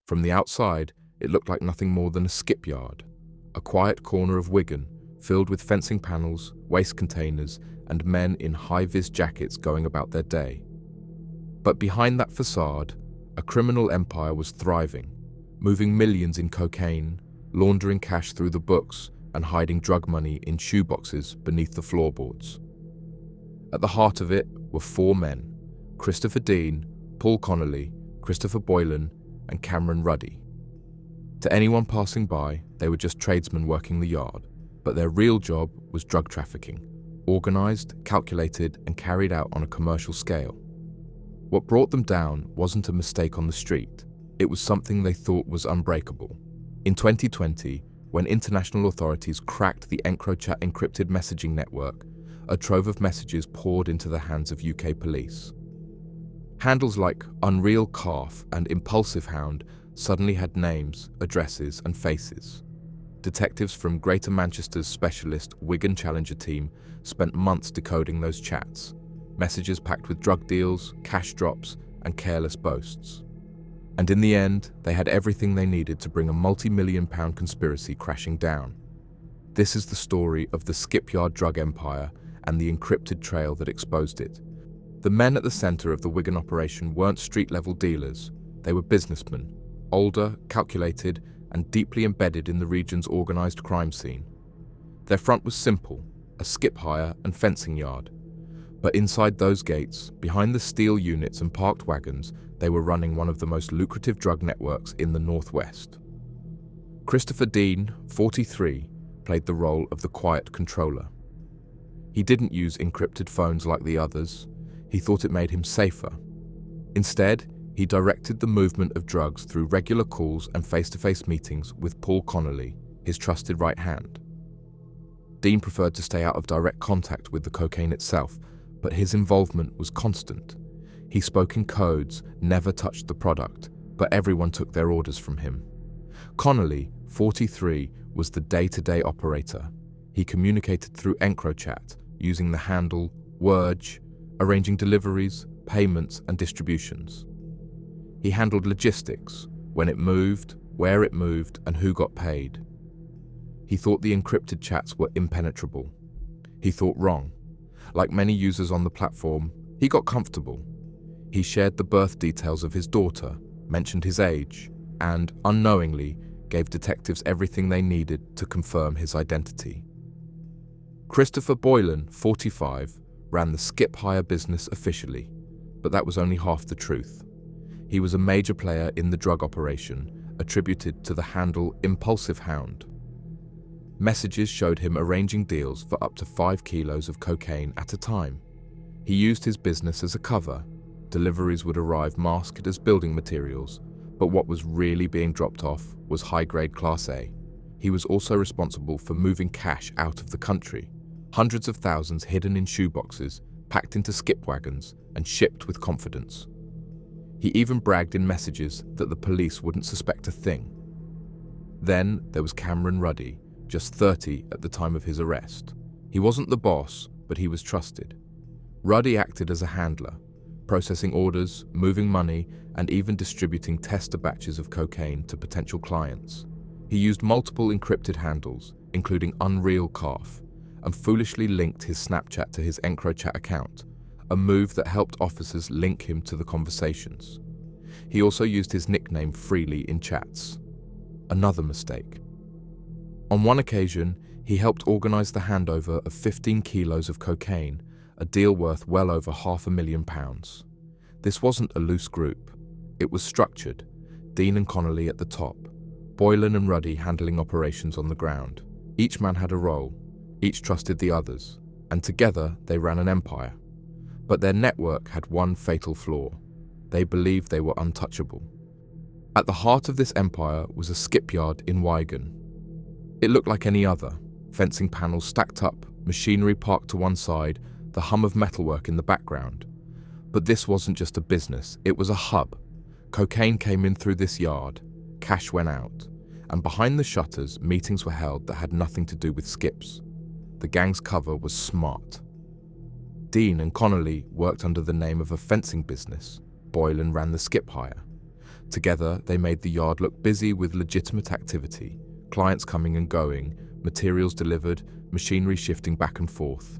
From the outside, it looked like nothing more than a skipyard, a quiet corner of Wigan filled with fencing panels, waste containers, and men in high-vis jackets going about their day. But behind that facade, a criminal empire was thriving, moving millions in cocaine, laundering cash through the books, and hiding drug money in shoeboxes beneath the floorboards. At the heart of it were four men: Christopher Dean, Paul Connolly, Christopher Boylan, and Cameron Ruddy. To anyone passing by, they were just tradesmen working the yard, but their real job was drug trafficking, organized, calculated, and carried out on a commercial scale. What brought them down wasn't a mistake on the street, it was something they thought was unbreakable. In 2020, when international authorities cracked the EncroChat encrypted messaging network, a trove of messages poured into the hands of UK police. Handles like Unreal Calf and Impulsive Hound suddenly had names, addresses, and faces. Detectives from Greater Manchester's specialist Wigan Challenger team spent months decoding those chats, messages packed with drug deals, cash drops, and careless boasts. And in the end, they had everything they needed to bring a multi-million-pound conspiracy crashing down. This is the story of the skipyard drug empire and the encrypted trail that exposed it. The men at the center of the Wigan operation weren't street-level dealers, they were businessmen, older, calculated, and deeply embedded in the region's organized crime scene. Their front was simple, a skip hire and fencing yard. But inside those gates, behind the steel units and parked wagons, they were running one of the most lucrative drug networks in the Northwest. Christopher Dean, 43, played the role of the quiet controller. He didn't use encrypted phones like the others. He thought it made him safer. Instead, he directed the movement of drugs through regular calls and face-to-face meetings with Paul Connolly, his trusted right hand. Dean preferred to stay out of direct contact with the cocaine itself, but his involvement was constant. He spoke in codes, never touched the product, but everyone took their orders from him. Connolly, 43, was the day-to-day operator. He communicated through EncroChat, using the handle Wurge, arranging deliveries, payments, and distributions. He handled logistics, when it moved, where it moved, and who got paid. He thought the encrypted chats were impenetrable. He thought wrong. Like many users on the platform, he got comfortable. He shared the birth details of his daughter, mentioned his age, and, unknowingly, gave detectives everything they needed to confirm his identity. Christopher Boylan, 45, ran the skip hire business officially, but that was only half the truth. He was a major player in the drug operation, attributed to the handle Impulsive Hound. Messages showed him arranging deals for up to 5 kilos of cocaine at a time. He used his business as a cover. Deliveries would arrive masked as building materials, but what was really being dropped off was high-grade Class A. He was also responsible for moving cash out of the country, hundreds of thousands hidden in shoeboxes, packed into skip wagons, and shipped with confidence. He even bragged in messages that the police wouldn't suspect a thing. Then there was Cameron Ruddy, just 30 at the time of his arrest. He wasn't the boss, but he was trusted. Ruddy acted as a handler, processing orders, moving money, and even distributing tester batches of cocaine to potential clients. He used multiple encrypted handles, including Unreal Calf, and foolishly linked his Snapchat to his EncroChat account, a move that helped officers link him to the conversations. He also used his nickname freely in chats. Another mistake. On one occasion, he helped organize the handover of 15 kilos of cocaine, a deal worth well over £500,000. This wasn't a loose group. It was structured, Dean and Connolly at the top, Boylan and Ruddy handling operations on the ground. Each man had a role, each trusted the others, and together they ran an empire. But their network had one fatal flaw. They believed they were untouchable. At the heart of this empire was a skipyard in Wigan. It looked like any other, fencing panels stacked up, machinery parked to one side, the hum of metalwork in the background. But this wasn't just a business, it was a hub. Cocaine came in through this yard, cash went out, and behind the shutters, meetings were held that had nothing to do with skips. The gang's cover was smart. Dean and Connolly worked under the name of a fencing business. Boylan ran the skip hire. Together, they made the yard look busy with legitimate activity, clients coming and going, materials delivered, machinery shifting back and forth.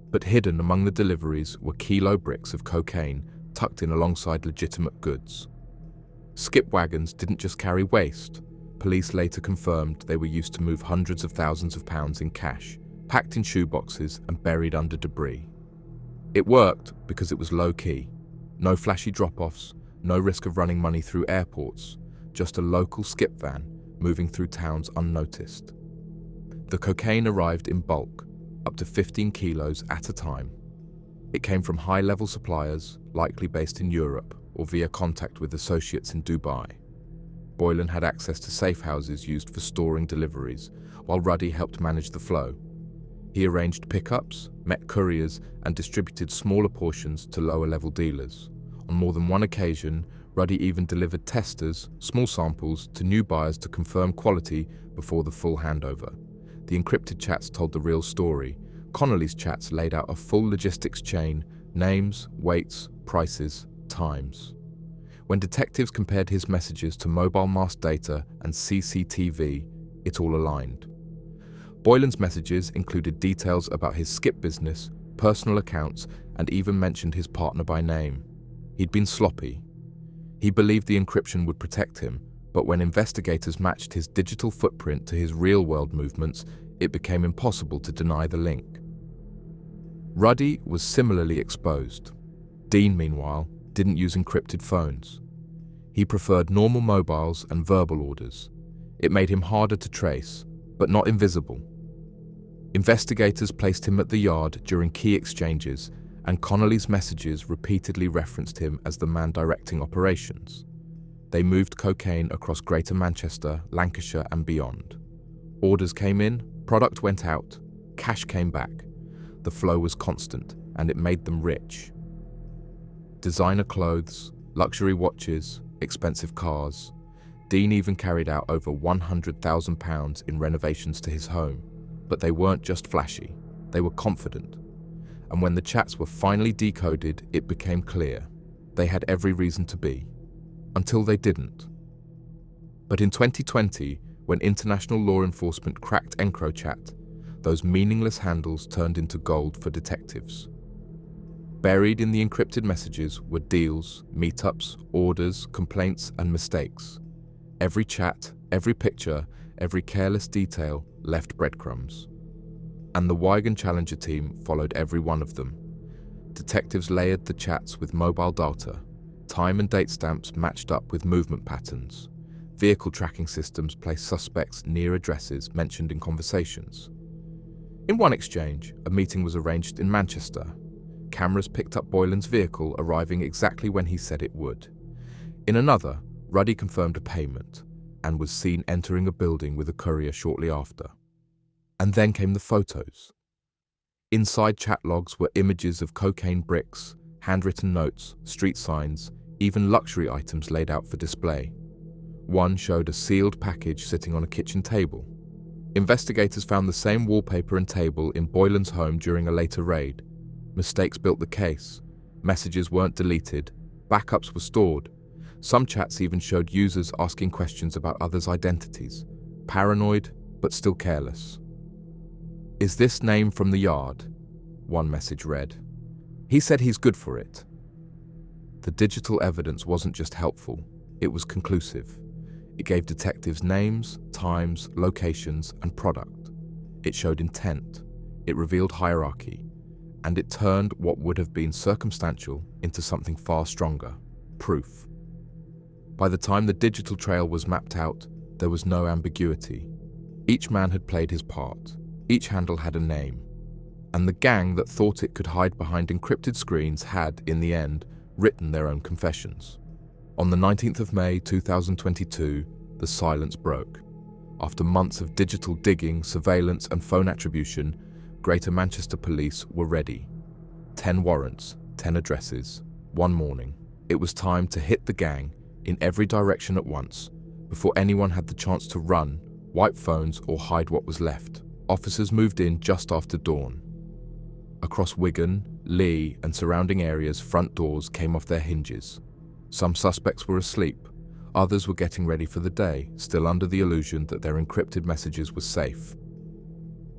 But hidden among the deliveries were kilo bricks of cocaine tucked in alongside legitimate goods. Skip wagons didn't just carry waste. Police later confirmed they were used to move hundreds of thousands of pounds in cash, packed in shoeboxes and buried under debris. It worked because it was low-key. No flashy drop-offs, no risk of running money through airports, just a local skip van moving through towns unnoticed. The cocaine arrived in bulk, up to 15 kilos at a time. It came from high-level suppliers, likely based in Europe or via contact with associates in Dubai. Boylan had access to safe houses used for storing deliveries, while Ruddy helped manage the flow. He arranged pickups, met couriers, and distributed smaller portions to lower-level dealers. On more than one occasion, Ruddy even delivered testers, small samples, to new buyers to confirm quality before the full handover. The encrypted chats told the real story. Connolly's chats laid out a full logistics chain: names, weights, prices, times. When detectives compared his messages to mobile mast data and CCTV, it all aligned. Boylan's messages included details about his skip business, personal accounts, and even mentioned his partner by name. He'd been sloppy. He believed the encryption would protect him, but when investigators matched his digital footprint to his real-world movements, it became impossible to deny the link. Ruddy was similarly exposed. Dean, meanwhile, didn't use encrypted phones. He preferred normal mobiles and verbal orders. It made him harder to trace, but not invisible. Investigators placed him at the yard during key exchanges, and Connolly's messages repeatedly referenced him as the man directing operations. They moved cocaine across Greater Manchester, Lancashire, and beyond. Orders came in, product went out, cash came back. The flow was constant, and it made them rich. Designer clothes, luxury watches, expensive cars. Dean even carried out over £100,000 in renovations to his home. But they weren't just flashy, they were confident. And when the chats were finally decoded, it became clear. They had every reason to be. Until they didn't. But in 2020, when international law enforcement cracked EncroChat, those meaningless handles turned into gold for detectives. Buried in the encrypted messages were deals, meetups, orders, complaints, and mistakes. Every chat, every picture, every careless detail left breadcrumbs. And the Wigan Challenger team followed every one of them. Detectives layered the chats with mobile data. Time and date stamps matched up with movement patterns. Vehicle tracking systems placed suspects near addresses mentioned in conversations. In one exchange, a meeting was arranged in Manchester. Cameras picked up Boylan's vehicle arriving exactly when he said it would. In another, Ruddy confirmed a payment and was seen entering a building with a courier shortly after. And then came the photos. Inside chat logs were images of cocaine bricks, handwritten notes, street signs, even luxury items laid out for display. One showed a sealed package sitting on a kitchen table. Investigators found the same wallpaper and table in Boylan's home during a later raid. Mistakes built the case. Messages weren't deleted. Backups were stored. Some chats even showed users asking questions about others' identities. Paranoid, but still careless. "Is this name from the yard?" one message read. "He said he's good for it." The digital evidence wasn't just helpful, it was conclusive. It gave detectives names, times, locations, and product. It showed intent. It revealed hierarchy. And it turned what would have been circumstantial into something far stronger: proof. By the time the digital trail was mapped out, there was no ambiguity. Each man had played his part. Each handle had a name. And the gang that thought it could hide behind encrypted screens had, in the end, written their own confessions. On the 19th of May 2022, the silence broke. After months of digital digging, surveillance, and phone attribution, Greater Manchester Police were ready. 10 warrants, 10 addresses, one morning. It was time to hit the gang in every direction at once, before anyone had the chance to run, wipe phones, or hide what was left. Officers moved in just after dawn. Across Wigan, Lee, and surrounding areas, front doors came off their hinges. Some suspects were asleep, Others were getting ready for the day, still under the illusion that their encrypted messages were safe.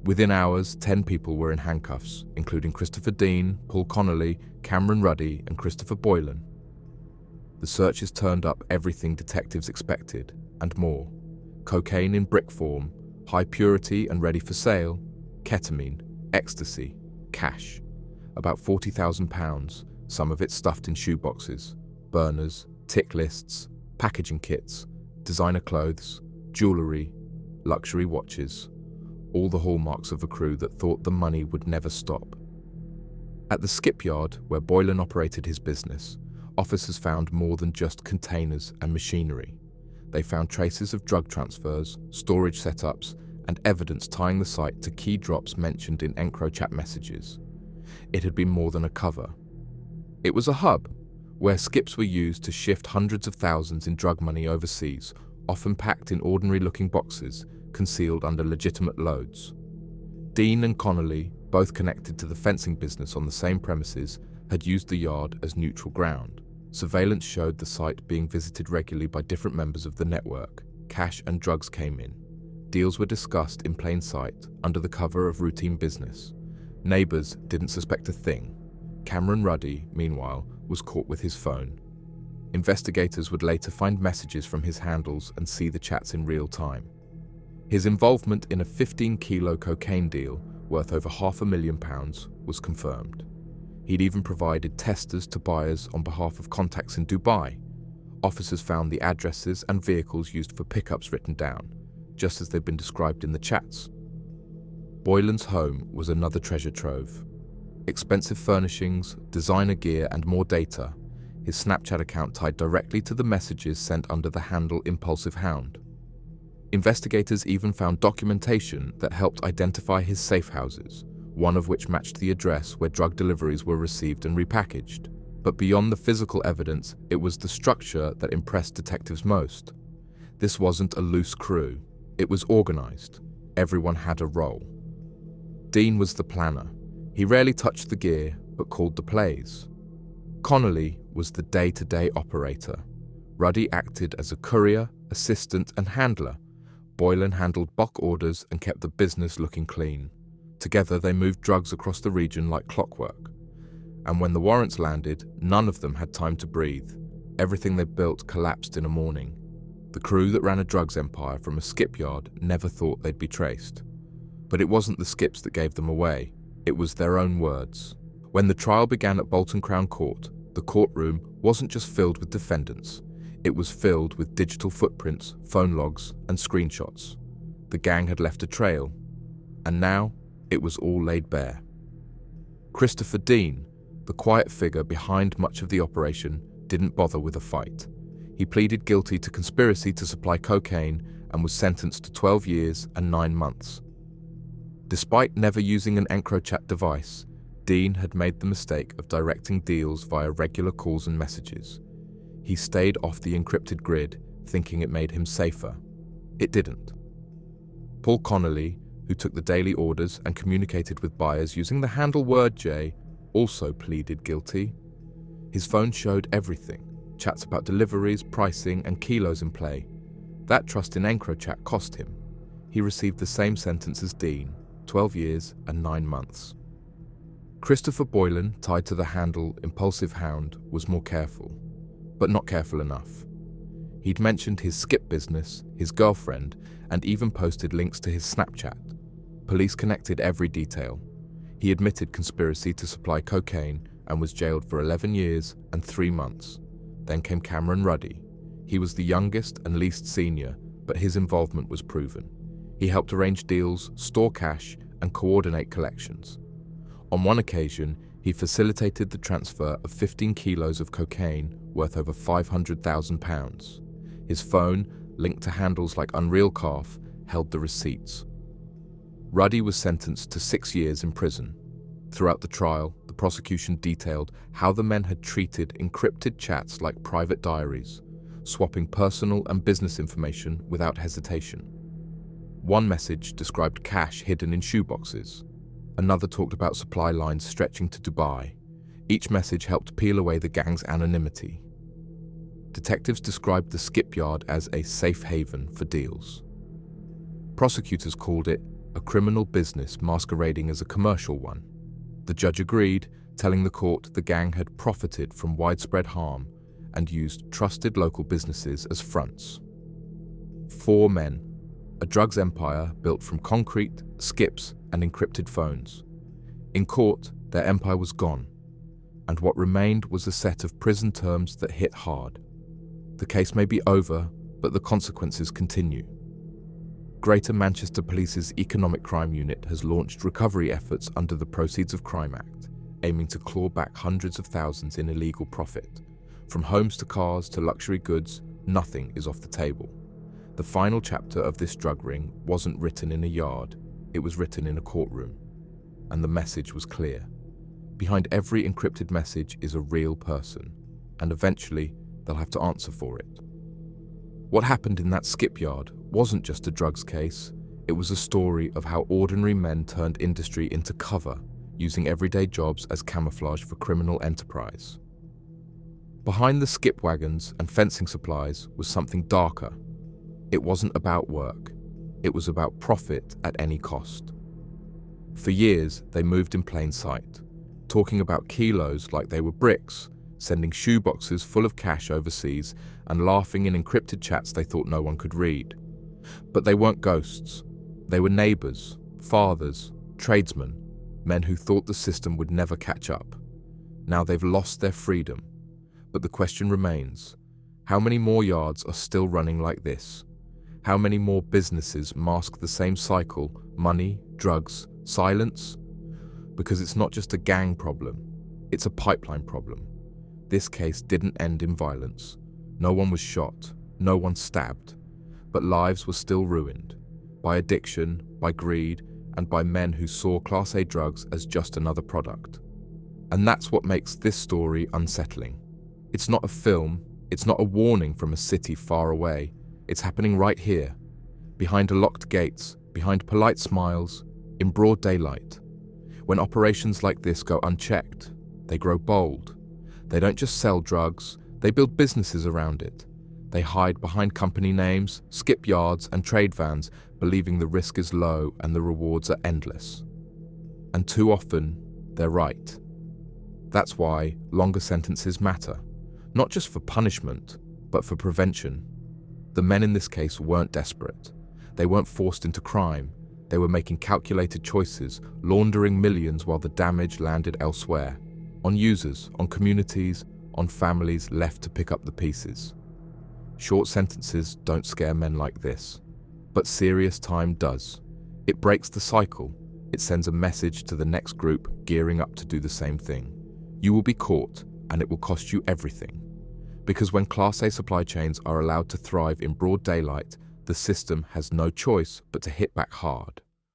Within hours, 10 people were in handcuffs, including Christopher Dean, Paul Connolly, Cameron Ruddy, and Christopher Boylan. The searches turned up everything detectives expected, and more. Cocaine in brick form, high purity and ready for sale, ketamine, ecstasy, cash. About £40,000, some of it stuffed in shoeboxes, burners, tick lists, packaging kits, designer clothes, jewellery, luxury watches, all the hallmarks of a crew that thought the money would never stop. At the skipyard, where Boylan operated his business, officers found more than just containers and machinery. They found traces of drug transfers, storage setups, and evidence tying the site to key drops mentioned in EncroChat messages. It had been more than a cover. It was a hub, where skips were used to shift hundreds of thousands in drug money overseas, often packed in ordinary-looking boxes, concealed under legitimate loads. Dean and Connolly, both connected to the fencing business on the same premises, had used the yard as neutral ground. Surveillance showed the site being visited regularly by different members of the network. Cash and drugs came in. Deals were discussed in plain sight, under the cover of routine business. Neighbours didn't suspect a thing. Cameron Ruddy, meanwhile, was caught with his phone. Investigators would later find messages from his handles and see the chats in real time. His involvement in a 15-kilo cocaine deal, worth over £500,000, was confirmed. He'd even provided testers to buyers on behalf of contacts in Dubai. Officers found the addresses and vehicles used for pickups written down, just as they'd been described in the chats. Boylan's home was another treasure trove. Expensive furnishings, designer gear, and more data. His Snapchat account tied directly to the messages sent under the handle Impulsive Hound. Investigators even found documentation that helped identify his safe houses, one of which matched the address where drug deliveries were received and repackaged. But beyond the physical evidence, it was the structure that impressed detectives most. This wasn't a loose crew. It was organized. Everyone had a role. Dean was the planner. He rarely touched the gear, but called the plays. Connolly was the day-to-day operator. Ruddy acted as a courier, assistant, and handler. Boylan handled bulk orders and kept the business looking clean. Together, they moved drugs across the region like clockwork. And when the warrants landed, none of them had time to breathe. Everything they built collapsed in a morning. The crew that ran a drugs empire from a skipyard never thought they'd be traced. But it wasn't the skips that gave them away. It was their own words. When the trial began at Bolton Crown Court, the courtroom wasn't just filled with defendants. It was filled with digital footprints, phone logs, and screenshots. The gang had left a trail, and now it was all laid bare. Christopher Dean, the quiet figure behind much of the operation, didn't bother with a fight. He pleaded guilty to conspiracy to supply cocaine and was sentenced to 12 years and 9 months. Despite never using an EncroChat device, Dean had made the mistake of directing deals via regular calls and messages. He stayed off the encrypted grid, thinking it made him safer. It didn't. Paul Connolly, who took the daily orders and communicated with buyers using the handle WordJ, also pleaded guilty. His phone showed everything, chats about deliveries, pricing, and kilos in play. That trust in EncroChat cost him. He received the same sentence as Dean, 12 years and 9 months. Christopher Boylan, tied to the handle Impulsive Hound, was more careful, but not careful enough. He'd mentioned his skip business, his girlfriend, and even posted links to his Snapchat. Police connected every detail. He admitted conspiracy to supply cocaine and was jailed for 11 years and 3 months. Then came Cameron Ruddy. He was the youngest and least senior, but his involvement was proven. He helped arrange deals, store cash, and coordinate collections. On one occasion, he facilitated the transfer of 15 kilos of cocaine worth over £500,000. His phone, linked to handles like Unreal Calf, held the receipts. Ruddy was sentenced to 6 years in prison. Throughout the trial, the prosecution detailed how the men had treated encrypted chats like private diaries, swapping personal and business information without hesitation. One message described cash hidden in shoeboxes. Another talked about supply lines stretching to Dubai. Each message helped peel away the gang's anonymity. Detectives described the skipyard as a safe haven for deals. Prosecutors called it a criminal business masquerading as a commercial one. The judge agreed, telling the court the gang had profited from widespread harm and used trusted local businesses as fronts. 4 men, a drugs empire built from concrete, skips, and encrypted phones. In court, their empire was gone, and what remained was a set of prison terms that hit hard. The case may be over, but the consequences continue. Greater Manchester Police's Economic Crime Unit has launched recovery efforts under the Proceeds of Crime Act, aiming to claw back hundreds of thousands in illegal profit. From homes to cars to luxury goods, nothing is off the table. The final chapter of this drug ring wasn't written in a yard, it was written in a courtroom. And the message was clear. Behind every encrypted message is a real person, and eventually they'll have to answer for it. What happened in that skipyard wasn't just a drugs case, it was a story of how ordinary men turned industry into cover, using everyday jobs as camouflage for criminal enterprise. Behind the skip wagons and fencing supplies was something darker. It wasn't about work, it was about profit at any cost. For years, they moved in plain sight, talking about kilos like they were bricks, sending shoeboxes full of cash overseas and laughing in encrypted chats they thought no one could read. But they weren't ghosts. They were neighbours, fathers, tradesmen, men who thought the system would never catch up. Now they've lost their freedom. But the question remains, how many more yards are still running like this? How many more businesses mask the same cycle, money, drugs, silence? Because it's not just a gang problem, it's a pipeline problem. This case didn't end in violence. No one was shot, no one stabbed, but lives were still ruined by addiction, by greed, and by men who saw Class A drugs as just another product. And that's what makes this story unsettling. It's not a film, it's not a warning from a city far away. It's happening right here, behind locked gates, behind polite smiles, in broad daylight. When operations like this go unchecked, they grow bold. They don't just sell drugs, they build businesses around it. They hide behind company names, skipyards, and trade vans, believing the risk is low and the rewards are endless. And too often, they're right. That's why longer sentences matter, not just for punishment, but for prevention. The men in this case weren't desperate. They weren't forced into crime. They were making calculated choices, laundering millions while the damage landed elsewhere. On users, on communities, on families left to pick up the pieces. Short sentences don't scare men like this. But serious time does. It breaks the cycle. It sends a message to the next group gearing up to do the same thing. You will be caught, and it will cost you everything. Because when Class A supply chains are allowed to thrive in broad daylight, the system has no choice but to hit back hard.